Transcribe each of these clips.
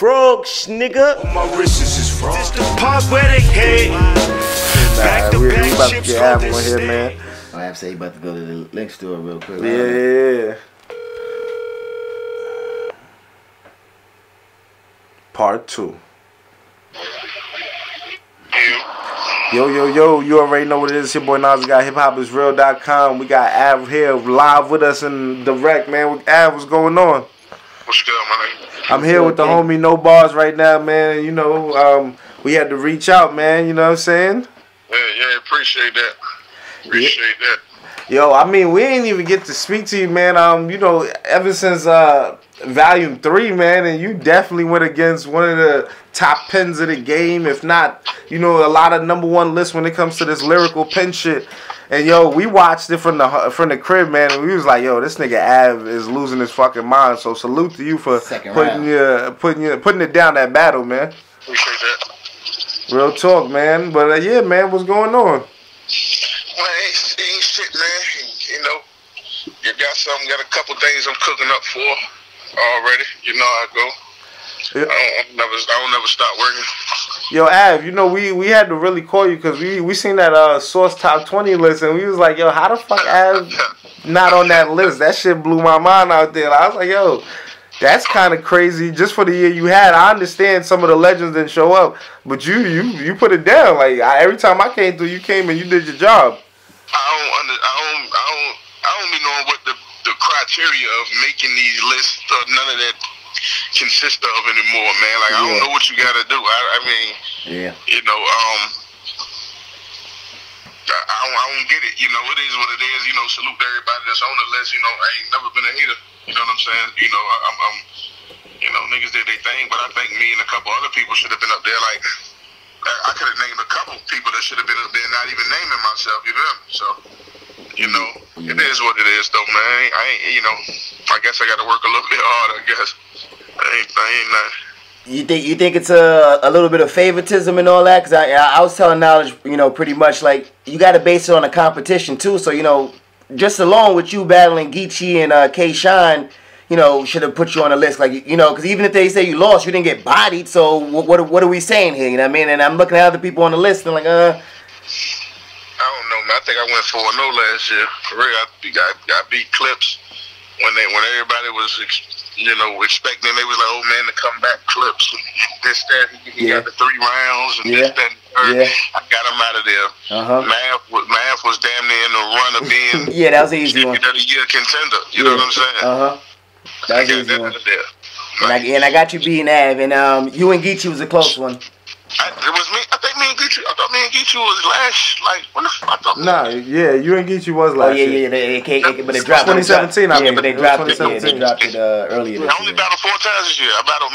frogs, nigga. My wrist is frogs. This the part where they hate. We about to get Av on here, man. I have to say you about to go to the link store real quick. Yeah. Part 2. Yo, you already know what it is. Your boy Nas got hiphopisreal.com. We got Av here live with us in direct, man. Av, what's going on? What's good, my nigga? I'm here with the homie No Barzz right now, man. You know, we had to reach out, man. You know what I'm saying? Yeah, appreciate that. Appreciate that. Yo, I mean, we ain't even get to speak to you, man. You know, ever since Volume 3, man, and you definitely went against one of the top pens of the game, if not, you know, a lot of #1 lists when it comes to this lyrical pen shit. And yo, we watched it from the crib, man, and we was like, yo, this nigga Av is losing his fucking mind. So salute to you for putting it down that battle, man. Appreciate that. Real talk, man. But yeah, man, what's going on? Man, ain't shit, man. You know, you got a couple things I'm cooking up for already. You know how I go. Yeah. I don't never stop working. Yo, Av, you know, we had to really call you because we seen that Source Top 20 list, and we was like, yo, how the fuck Av not on that list? That shit blew my mind out there. I was like, yo, that's kind of crazy just for the year you had. I understand some of the legends didn't show up, but you put it down. Like, every time I came through, you came and you did your job. I don't be knowing what the criteria of making these lists or none of that consist of anymore, man. Like, I don't know what you gotta do. I mean, you know, I don't get it. You know, it is what it is. You know, salute to everybody that's on the list. You know, I ain't never been a hater. You know what I'm saying? You know, I'm you know, niggas did their thing, but I think me and a couple other people should have been up there. Like, I could have named a couple people that should have been up there, not even naming myself. You know? So, you know, it is what it is, though, man. I ain't, you know, I guess I got to work a little bit harder. I guess I ain't nothing. You think it's a little bit of favoritism and all that? Because I was telling Knowledge, you know, pretty much like you got to base it on a competition too. So, you know, just along with you battling Geechee and K-Shine, you know, should have put you on the list. Like, you know, because even if they say you lost, you didn't get bodied. So what are we saying here? You know what I mean? And I'm looking at other people on the list and like, I don't know, man. I think I went 4-0 last year. For real, I beat Clips when everybody was, you know, expecting. They was like, oh man, to come back Clips, this, that. He got the 3 rounds and this, that, and third. I got him out of there. Math was damn near in the run of being that was an easy one. Of the year contender. You know what I'm saying? That's an easy one. And I got you beating Av, and you and Geechee was a close one. It was me. I think me and Geechee. I thought me and Geechee was last. Like when the fuck? You and Geechee was last. Yeah. But it dropped. 2017. I mean, but they dropped it. Yeah, they dropped it earlier. I only battled 4 times this year. I battled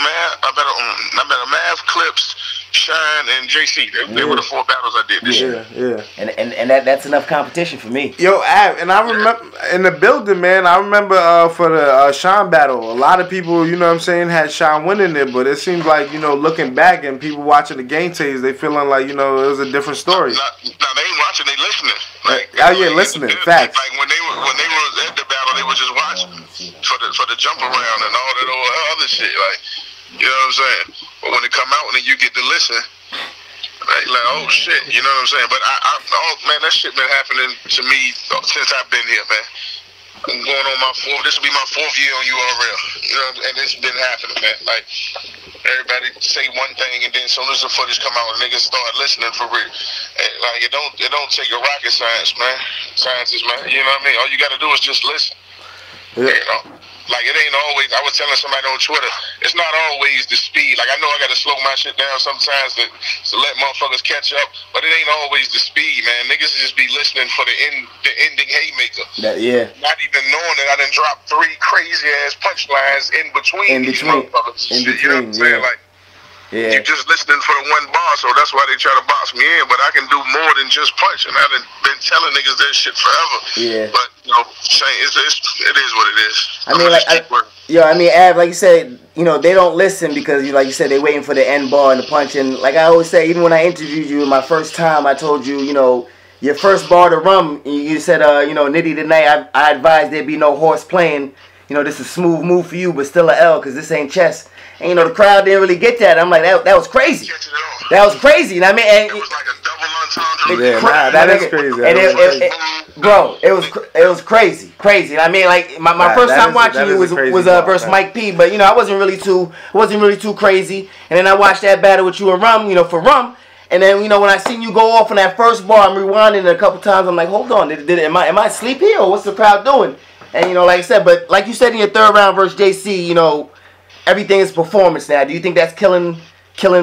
Math, Clips, Shine, and JC. They were the 4 battles I did this year. Yeah. And that's enough competition for me. Yo, Av, and I remember in the building, man. I remember for the Shine battle, a lot of people, you know what I'm saying, had Shine winning it, but it seems like, you know, looking back and people watching the game tapes, they feeling like, you know, it was a different story. No, they ain't watching, they listening. Like, listening. Facts. Like when they were at the battle, they were just watching for the jump around and all that other shit. Like, you know what I'm saying? But when it come out and then you get to listen, like oh shit, you know what I'm saying? But man, that shit been happening to me since I've been here, man. I'm going on my 4th. This will be my 4th year on URL. You know, and it's been happening, man. Like, everybody say one thing, and then as soon as the footage come out, niggas start listening for real. And, like, it don't take a rocket science, man. Scientists, man. You know what I mean? All you got to do is just listen. Yeah. You know? Like, it ain't always, I was telling somebody on Twitter, it's not always the speed. Like, I know I got to slow my shit down sometimes to let motherfuckers catch up, but it ain't always the speed, man. Niggas just be listening for the ending haymaker. Not even knowing that I done dropped 3 crazy-ass punchlines in between these motherfuckers. You know what I'm saying? Like, you just listening for the one bar, so that's why they try to box me in. But I can do more than just punch, and I've been telling niggas that shit forever. But you know, it is what it is. I mean, Av, like you said, you know, they don't listen because, like you said, they waiting for the end bar and the punch. And like I always say, even when I interviewed you my first time, I told you, you know, your first bar to Rum, you said, you know, Nitty tonight, I advise there be no horse playing. You know, this is a smooth move for you, but still a L because this ain't chess. And, you know, the crowd didn't really get that. I'm like, that was crazy. That was crazy. And I mean, and it was like a double entendre. Yeah, that is crazy. Bro, it was crazy. I mean, like my first time watching it was versus Mike P. But you know, I wasn't really too crazy. And then I watched that battle with you and Rum, you know, for Rum. And then you know, when I seen you go off on that first bar, I'm rewinding it a couple times. I'm like, hold on, am I asleep here or what's the crowd doing? And you know, like I said, but like you said in your third round versus JC, you know, everything is performance now. Do you think that's killing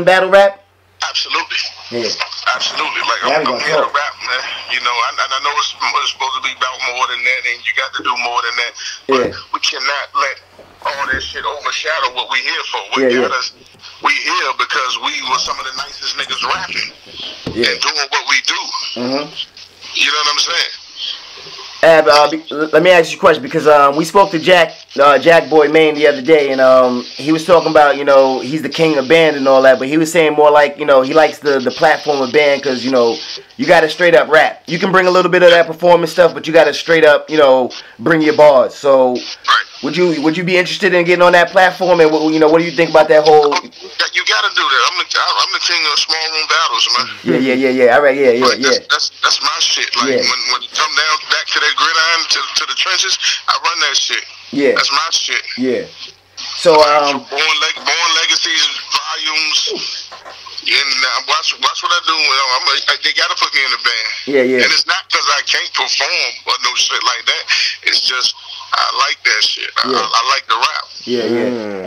battle rap? Absolutely. Yeah. Absolutely. Like, I'm here to rap, man. You know, I know it's supposed to be about more than that, and you got to do more than that. But we cannot let all that shit overshadow what we here for. We here because we were some of the nicest niggas rapping and doing what we do. You know what I'm saying? Let me ask you a question because we spoke to Jack Boy Maine the other day, and he was talking about, you know, he's the king of band and all that, but he was saying more like, you know, he likes the platform of band because, you know, you got to straight up rap. You can bring a little bit of that performance stuff, but you got to straight up, you know, bring your bars. So would you be interested in getting on that platform, and you know, what do you think about that whole? You got to do that. I'm the king of small room battles, man. Yeah. All right, yeah. That's my shit. Like when you come down back to that gridiron to the trenches, I run that shit. Yeah. That's my shit. Yeah. So Born Legacies volumes. And watch what I do. They gotta put me in the band. Yeah. And it's not because I can't perform or no shit like that. It's just I like that shit. I like the rap. Yeah.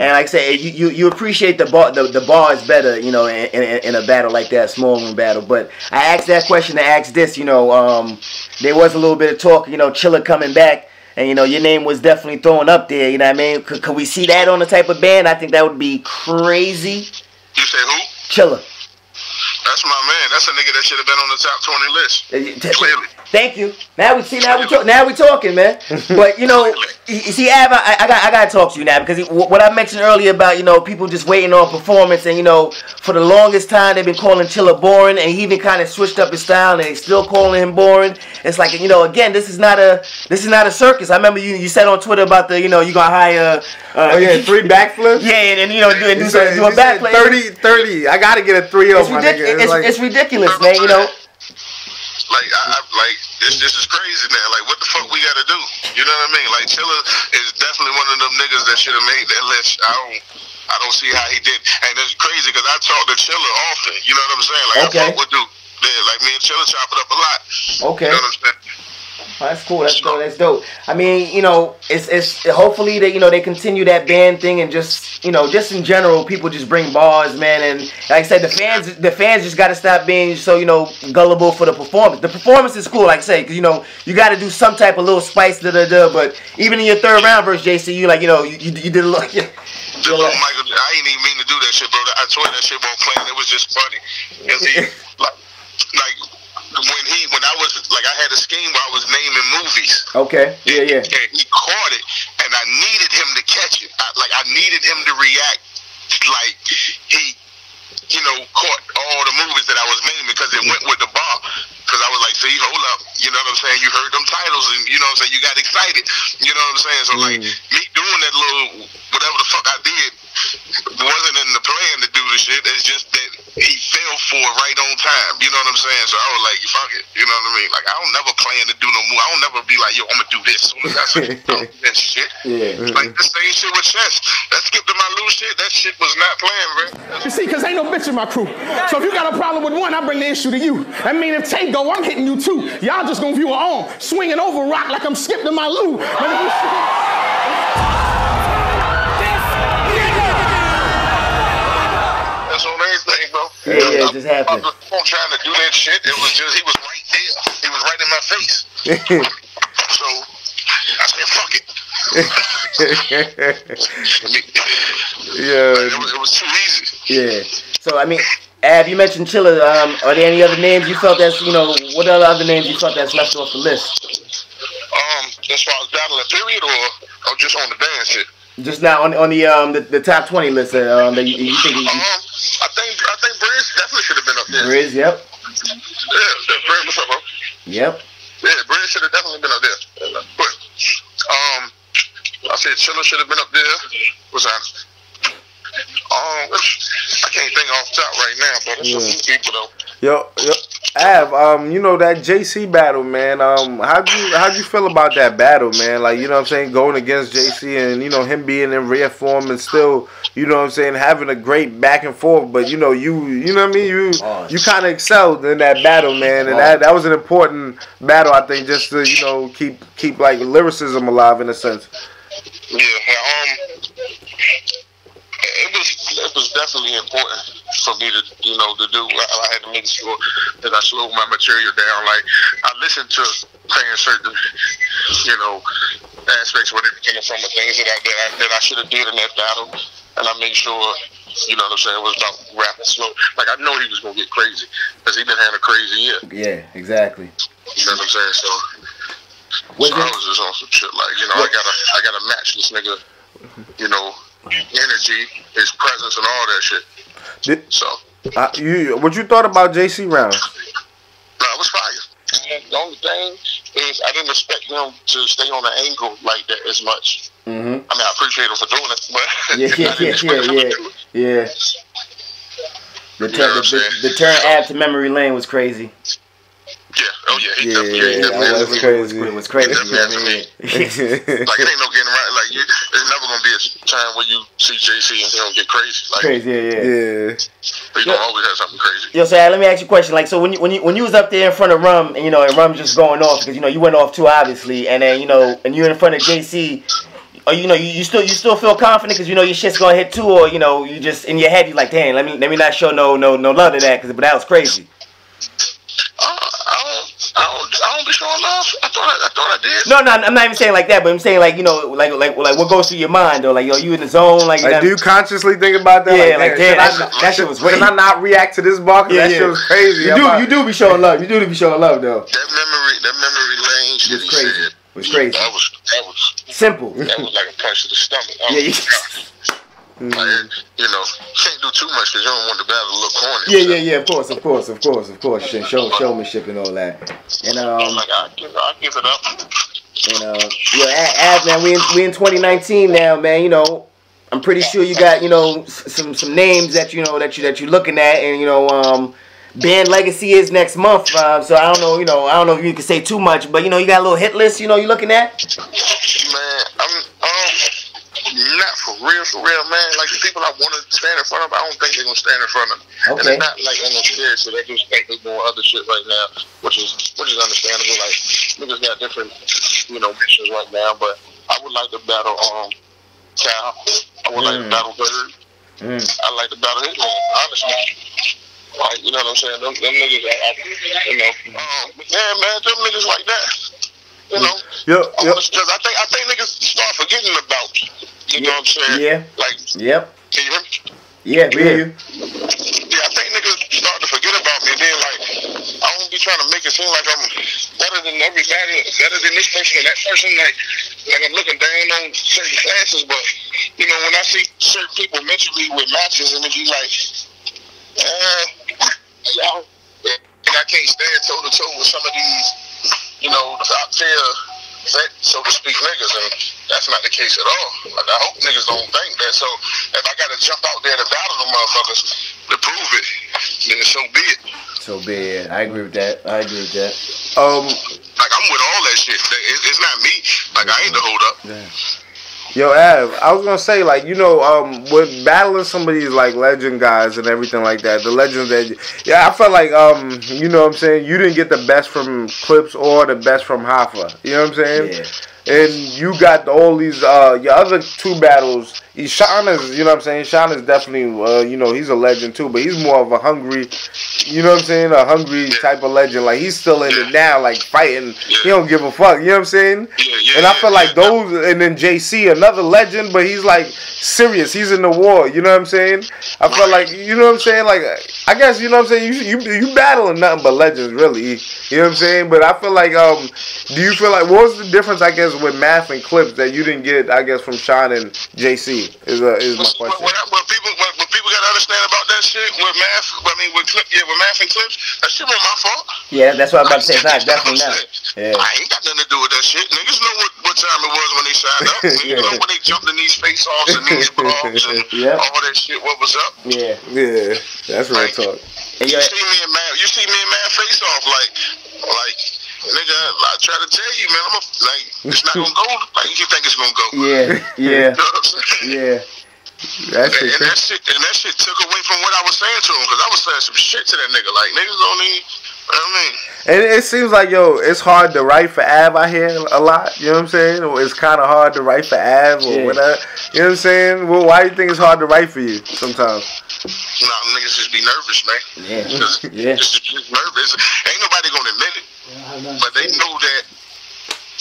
And like I say, you appreciate the bars better, you know, in a battle like that, small room battle. But I asked that question to ask this, you know, there was a little bit of talk, you know, Chilla coming back. And, you know, your name was definitely thrown up there, you know what I mean? Could we see that on the type of band? I think that would be crazy. You say who? Chilla. That's my man. That's a nigga that should have been on the top 20 list. Clearly. Thank you. Now we talking, man. But you know, you see, Ab, I gotta talk to you now because what I mentioned earlier about, you know, people just waiting on performance, and you know, for the longest time they've been calling Chilla boring, and he even kind of switched up his style, and they still calling him boring. It's like, you know, again, this is not a circus. I remember you said on Twitter about the, you know, you gonna hire 3 backflips. Yeah, and you know, do a backflip. 30. I gotta get a 3-0. It's ridiculous, man. You know. Like this is crazy now. Like, what the fuck we gotta do? You know what I mean? Like, Chilla is definitely one of them niggas that should have made that list. I don't see how he did. And it's crazy because I talk to Chilla often. You know what I'm saying? Like, I fuck with dude. Like, me and Chilla chop it up a lot. Okay. You know what I'm saying? Oh, that's cool. That's dope. I mean, you know, it's hopefully that, you know, they continue that band thing, and just, you know, just in general, people just bring bars, man. And like I said, the fans just got to stop being so, you know, gullible for the performance. The performance is cool, like I say, because, you know, you got to do some type of little spice, But even in your third round versus JC, you like, you know, you did a little. Michael, I ain't even mean to do that shit, bro. I told you that shit won't play. It was just funny. Cause he, like. When I was, like, I had a scheme where I was naming movies. Okay. Yeah. And he caught it, and I needed him to catch it. I needed him to react like he, you know, caught all the movies that I was naming because it went with the bar. Because I was like, see, hold up. You know what I'm saying? You heard them titles, and you know what I'm saying? You got excited. You know what I'm saying? So, like, me doing that little, whatever the fuck I did, wasn't in the plan to do the shit. It's just that he fell for it right on time. You know what I'm saying? So I was like, fuck it. You know what I mean? Like, I don't never plan to do no move. I don't never be like, yo, I'm gonna do this. As soon as I say, don't do that shit. Like, the same shit with chess. Let's skip to my loose shit. That shit was not planned, bro. You see, because ain't no bitch in my crew. So if you got a problem with one, I bring the issue to you. I mean, if Tay go, I'm hitting you too. Y'all just gonna view her on, swinging over rock like I'm skipped to my loo. That's on everything, bro. Yeah, it just happened. I wasn't trying to do that shit. It was just, he was right there. He was right in my face. So I said, fuck it. Yeah. It was too easy. Yeah. So, I mean, Ab, you mentioned Chilla. Are there any other names you felt that's, you know, what other names you felt that's left off the list? As far as battling period or just on the band shit? Just now on the top 20 list that you think I think Barzz definitely should have been up there. Barzz, yep. Yeah, Barzz, what's up, bro? Yep. Yeah, Barzz should have definitely been up there. But I said Chilla should have been up there. What's that? I can't think off top right now, but it's a few people though. Yo, Av, you know that JC battle, man. How'd you feel about that battle, man? Like, you know what I'm saying, going against JC and, you know, him being in rare form and still, you know what I'm saying, having a great back and forth, but you know what I mean? You kind of excelled in that battle, man, and that was an important battle, I think, just to, you know, keep like lyricism alive in a sense. Yeah, it was definitely important for me to, you know, to do. I had to make sure that I slowed my material down. Like, I listened to playing certain, you know, aspects where they were coming from, the things that I should have did in that battle, and I made sure, you know what I'm saying, it was about rapping slow. Like, I know he was gonna get crazy because he been having a crazy year. Yeah, exactly. You know what I'm saying? So I was just on some shit like, you know, I gotta match this nigga, you know, energy, his presence, and all that shit. What you thought about JC rounds? No, it was fire. The only thing is I didn't expect him to stay on the angle like that as much. I mean, I appreciate him for doing it, but yeah. The turn Ab to memory lane was crazy. Yeah, he definitely crazy. It was crazy. Like, it ain't no getting around. Like, there's never gonna be a time where you see JC and he don't get crazy. Like, Yeah. He gonna always have something crazy. Yo, so let me ask you a question. Like, so when you was up there in front of Rum, and you know, and Rum just going off because you know you went off too obviously, and then you know, and you're in front of JC. Or you know, you still feel confident because you know your shit's gonna hit too, or you know, you just in your head you like, damn, let me not show no love to that, but that was crazy. I don't be showing love. I thought I did. No, I'm not even saying like that, but I'm saying like, you know, like what goes through your mind though, like, yo, you in the zone, like do you consciously think about that? Yeah, like damn, that shit was crazy. Can I not react to this bar? That shit was crazy. You do be showing love. You do be showing love though. That memory lane shit was crazy. It was crazy. That was simple. That was like a punch to the stomach. Like, you know, can't do too much because you don't want the battle to look corny. Yeah. Of course. Showmanship and all that. And like I give it up. And Av, man, we in 2019 now, man. You know, I'm pretty sure you got, you know, some names that you know that you're looking at, and you know, band legacy is next month. So I don't know if you can say too much, but you know, you got a little hit list. You know, you looking at? Man, I'm not for real, man. Like, the people I want to stand in front of, I don't think they're gonna stand in front of me. Okay. And they're not like on the scared, so they just think they're doing other shit right now, which is understandable. Like, niggas got different, you know, missions right now. But I would like to battle Cal. I would like to battle Bird. I like to battle Hitman, honestly. Like, you know what I'm saying? Them niggas, you know, yeah, man, them niggas like that. You know, because I think niggas start forgetting about, you know what I'm saying? Yeah. Like, yep. Can you hear me? Yeah, we hear you. Yeah, I think niggas start to forget about me. And then, like, I don't be trying to make it seem like I'm better than everybody, better than this person or that person. Like I'm looking down on certain classes. But, you know, when I see certain people mentally with matches, and it be like, y'all, I can't stand toe-to-toe with some of these, you know, top tier vet, so to speak, niggas, and that's not the case at all. Like, I hope niggas don't think that. So if I gotta jump out there to battle them motherfuckers to prove it, then so be it. So be it. I agree with that. Like, I'm with all that shit. It's not me. Like, I ain't the hold up. Yeah. Yo, Av, I was gonna say, like, you know, with battling some of these like legend guys and everything like that, the legends that, I felt like, you know what I'm saying, you didn't get the best from Clips or the best from Hoffa. You know what I'm saying? Yeah. And you got all these, your other two battles. Sean is, you know what I'm saying, Sean is definitely, you know, he's a legend too, but he's more of a hungry, you know what I'm saying, a hungry type of legend. Like, he's still in it now, like, fighting. He don't give a fuck, you know what I'm saying? And I feel like those, and then JC, another legend, but he's, like, serious. He's in the war, you know what I'm saying? I feel like, you know what I'm saying, like, I guess, you know what I'm saying, you battling nothing but legends, really. You know what I'm saying? But I feel like, do you feel like, what was the difference, I guess, with Math and Clips that you didn't get, I guess, from Sean and JC? Is my question. What people gotta understand about that shit with Math, with Math and Clips, that shit wasn't my fault. Yeah, that's what I'm about to say. It's not, definitely not. I ain't got nothing to do with that shit. Niggas know what time it was when they signed up. Niggas know when they jumped in these face-offs and these blogs and all that shit. What was up? Yeah, that's real talk. You see me in man face-off like, nigga, I try to tell you, man, it's not gonna go like you think it's gonna go. Yeah. You know what I'm saying? Yeah. That shit took away from what I was saying to him, because I was saying some shit to that nigga. Like, niggas don't need, you know what I mean? And it seems like, it's hard to write for Av out here a lot. You know what I'm saying? It's kind of hard to write for Av or whatever. You know what I'm saying? Well, why do you think it's hard to write for you sometimes? Nah, niggas just be nervous, man. Just nervous. Ain't nobody gonna admit it, but they know that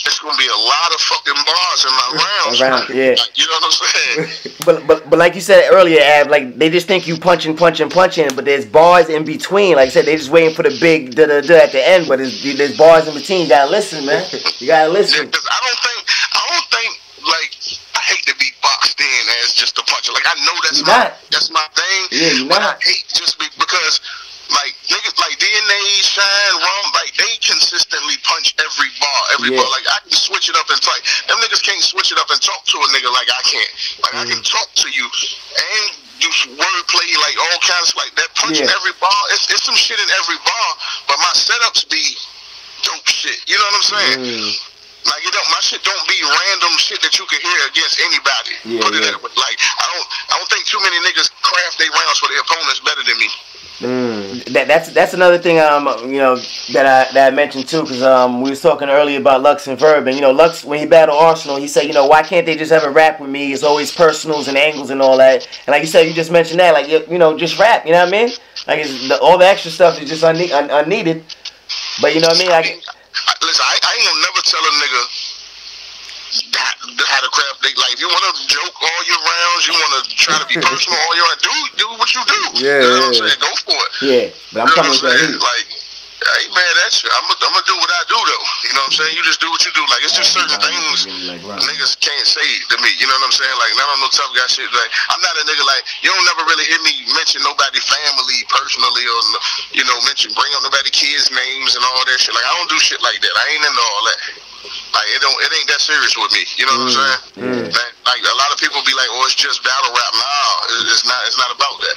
it's gonna be a lot of fucking bars in my rounds. Like, you know what I'm saying? But like you said earlier, Ab, like they just think you punching, but there's bars in between. Like I said, they just waiting for the big da-da-da at the end, but there's bars in between. You gotta listen, man. You gotta listen. Because I don't think like, I hate to be boxed in as just a puncher. Like, I know that's my thing. Yeah, but I hate just because like niggas like DNA, Shine, Rum, like they consistently punch every bar. Like I can switch it up and talk. Them niggas can't switch it up and talk to a nigga like I can't. Like I can talk to you and do wordplay, like all kinds of like that punching every bar. It's some shit in every bar, but my setups be dope shit. You know what I'm saying? Like my shit don't be random shit that you can hear against anybody. Put it that way. Like I don't think too many niggas craft their rounds for their opponents better than me. That's another thing that I mentioned too, because we was talking earlier about Lux and Verb, and Lux, when he battled Arsenal, he said, why can't they just have a rap with me? It's always personals and angles and all that. And like you said, you just mentioned that, like just rap. You know what I mean? Like all the extra stuff is just unneeded. But you know what I mean? Listen, I ain't gonna never tell a nigga how to craft. Like, if you want to joke all your rounds, you want to try to be personal all your rounds, do what you do. You know what I'm saying? Go for it. Yeah, but I'm coming with that heat. Like, I ain't mad at you. I'm gonna do what I do though. You know what I'm saying? You just do what you do. Like, it's just certain things niggas can't say to me. You know what I'm saying? Like, not on no tough guy shit. Like, I'm not a nigga like, you don't never really hear me mention nobody family personally, or bring up nobody kids' names and all that shit. Like, I don't do shit like that. I ain't into all that. Like, it ain't that serious with me. You know what I'm saying? Like, a lot of people be like, oh, it's just battle rap. Nah, it's not about that.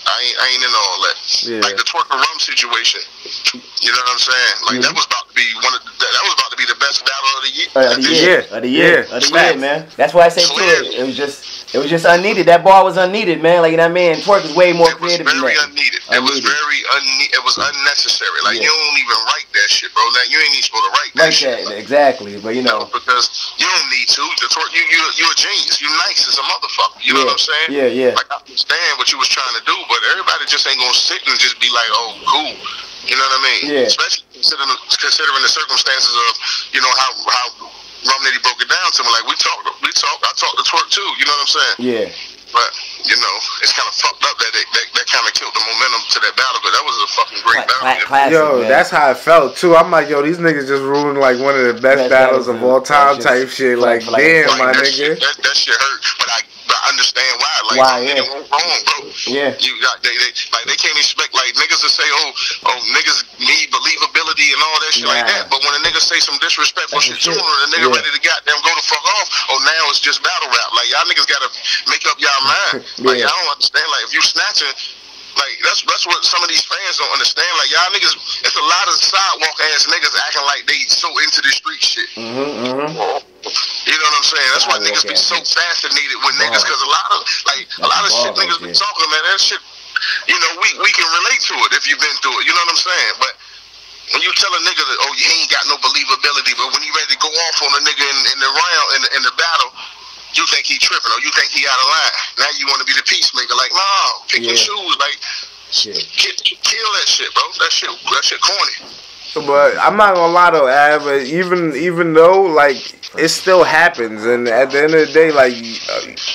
I ain't into all that. Like the Twork and Rum situation. You know what I'm saying? Like that was about to be the best battle of the year. Of the year, man. That's why I say too. It was just unneeded. That bar was unneeded, man. Like, you know what I mean? Twork is way more creative than that. It was very unneeded. It was unnecessary. Like, you don't even write that shit, bro. Like, you ain't even supposed to write that shit. Exactly. But, because you don't need to. The Twork, you're a genius. You nice as a motherfucker. You know what I'm saying? Yeah. Like, I understand what you was trying to do, but everybody just ain't gonna sit and just be like, oh, cool. You know what I mean? Yeah. Especially considering the circumstances of, how Rum Nitty broke it down to me. Like, I talked to Twork too, you know what I'm saying? Yeah. But, it's kind of fucked up that kind of killed the momentum to that battle, but that was a fucking great battle. Classic, that's how I felt too. I'm like, these niggas just ruined like one of the best battles of all time type shit. Like, damn, my nigga. That shit hurt, but I understand why. Like, it went wrong, bro. Yeah. They can't expect, like, niggas to say, oh, niggas need believability and all that shit like that. But when a nigga say some disrespectful shit to him, and a nigga ready to goddamn go the fuck off, now it's just battle rap. Like, y'all niggas gotta make up y'all mind. Like, I don't understand. Like, if you snatching, like, that's what some of these fans don't understand. Like, y'all niggas, it's a lot of sidewalk ass niggas acting like they so into the street shit. You know what I'm saying? That's why niggas be so fascinated with niggas, because a lot of shit niggas be talking, man. That shit, we can relate to it if you've been through it. You know what I'm saying? But when you tell a nigga that, oh, he ain't got no believability, but when you ready to go off on a nigga in the round, in the battle, you think he tripping, or you think he out of line. Now you want to be the peacemaker. Like, no, pick your shoes. Like, kill that shit, bro. That shit corny. But I'm not gonna lie though, Av, even though, like, it still happens, and at the end of the day, like,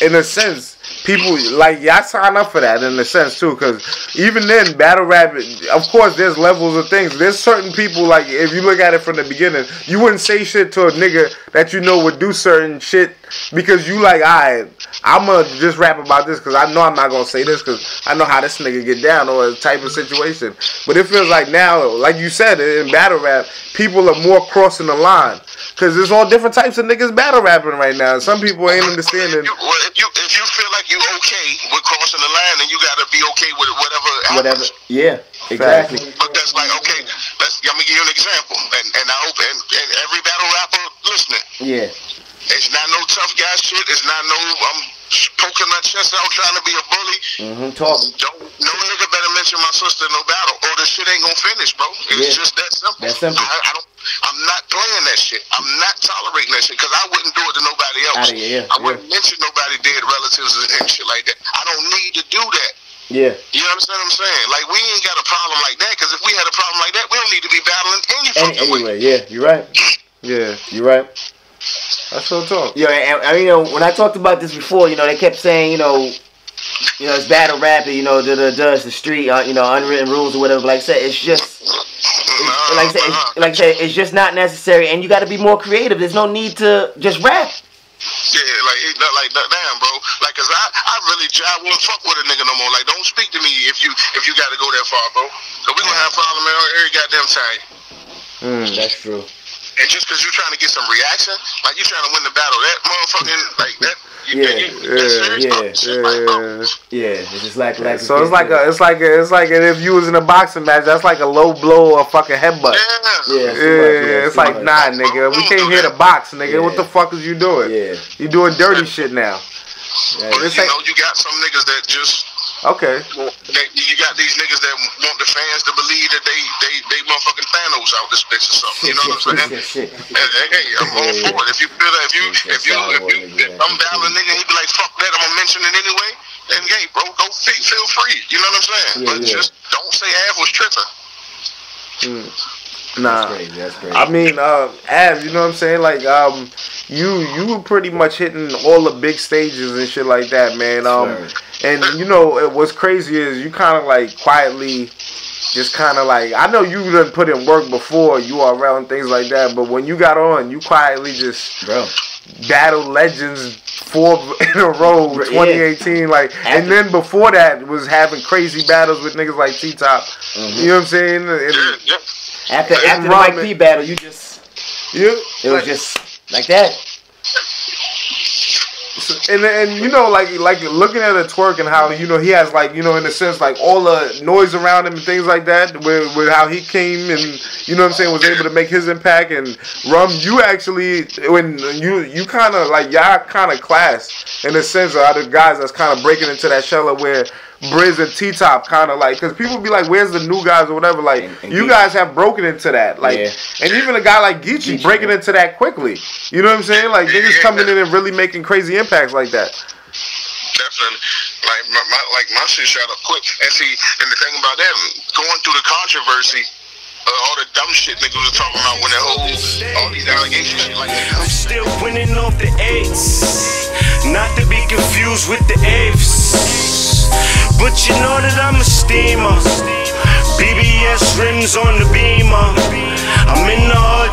in a sense, people, like, y'all sign up for that in a sense too, because even then, battle rap, of course, there's levels of things. There's certain people, like, if you look at it from the beginning, you wouldn't say shit to a nigga that would do certain shit, because you like, alright, I'm gonna just rap about this because I know I'm not gonna say this because I know how this nigga get down or type of situation. But it feels like now, like you said, in battle rap, people are more crossing the line. Because there's all different types of niggas battle rapping right now. Some people ain't understanding. If you feel like you okay with crossing the line, then you gotta be okay with whatever happens. Yeah, exactly. But that's like, okay, let me give you an example. And I hope and every battle rapper listening. Yeah. It's not no tough guy shit. It's not no I'm poking my chest out trying to be a bully. Talk. No nigga better mention my sister in no battle, or the shit ain't gonna finish, bro. It's just that simple. That's simple. I'm not playing that shit. I'm not tolerating that shit because I wouldn't do it to nobody else. I wouldn't mention nobody dead relatives and shit like that. I don't need to do that. Yeah. You understand what I'm saying? Like, we ain't got a problem like that because if we had a problem like that, we don't need to be battling any fucking way. Yeah, you're right. Yeah. You're right. That's what I'm talking. Yeah, and you know, when I talked about this before, you know, they kept saying, you know, it's battle rapping, you know, does the street, you know, unwritten rules or whatever. Like I said, it's just, like I said, it's just not necessary, and you got to be more creative. There's no need to just rap. Yeah, like damn, bro. Like, cause I really won't fuck with a nigga no more. Like, don't speak to me if you got to go that far, bro. Cause we gonna have a problem every goddamn time. That's true. And just because you're trying to get some reaction, like you trying to win the battle, that motherfucking, like that. It's just like so it's like if you was in a boxing match, that's like a low blow or a fucking headbutt. It's like, nah, nigga, we came here to box, nigga. What the fuck is you doing? You doing dirty shit now. But you know, you got some niggas that just you got these niggas that want the fans to believe that they motherfucking Thanos out this bitch or something. You know what I'm saying? Hey, I'm all for it. If you feel that, if I'm battling nigga, he be like, fuck that, I'm gonna mention it anyway. Then hey, bro, go feel free. You know what I'm saying? But just don't say Av was tripping. Nah, that's crazy. I mean, Av, you know what I'm saying? Like, you were pretty much hitting all the big stages and shit like that, man. And you know what's crazy is you kind of like quietly, just kind of like, I know you done put in work before URL and things like that, but when you got on, you quietly just battle legends 4 in a row, 2018, like, and then before that was having crazy battles with niggas like T-Top. You know what I'm saying? After the Mike P battle, it was just like that. And you know, like looking at a Twork and how, you know, he has, like, you know, in a sense, like all the noise around him and things like that, with how he came and, you know what I'm saying, was able to make his impact. And Rum, you actually, when you kind of like, y'all kind of class in a sense of other guys that's kind of breaking into that shell of where Barzz and T-Top kind of like, because people be like, where's the new guys or whatever, like, and you guys have broken into that, like, and even a guy like Geechee breaking into that quickly, you know what I'm saying, like, niggas coming in and really making crazy impacts like that. Definitely. Like my shit shot up quick. And see, and the thing about that, going through the controversy, all the dumb shit niggas was talking about when all these allegations shit like that. I'm still winning off the eights, not to be confused with the apes. But you know that I'm a steamer. BBS rims on the Beamer. I'm in the hood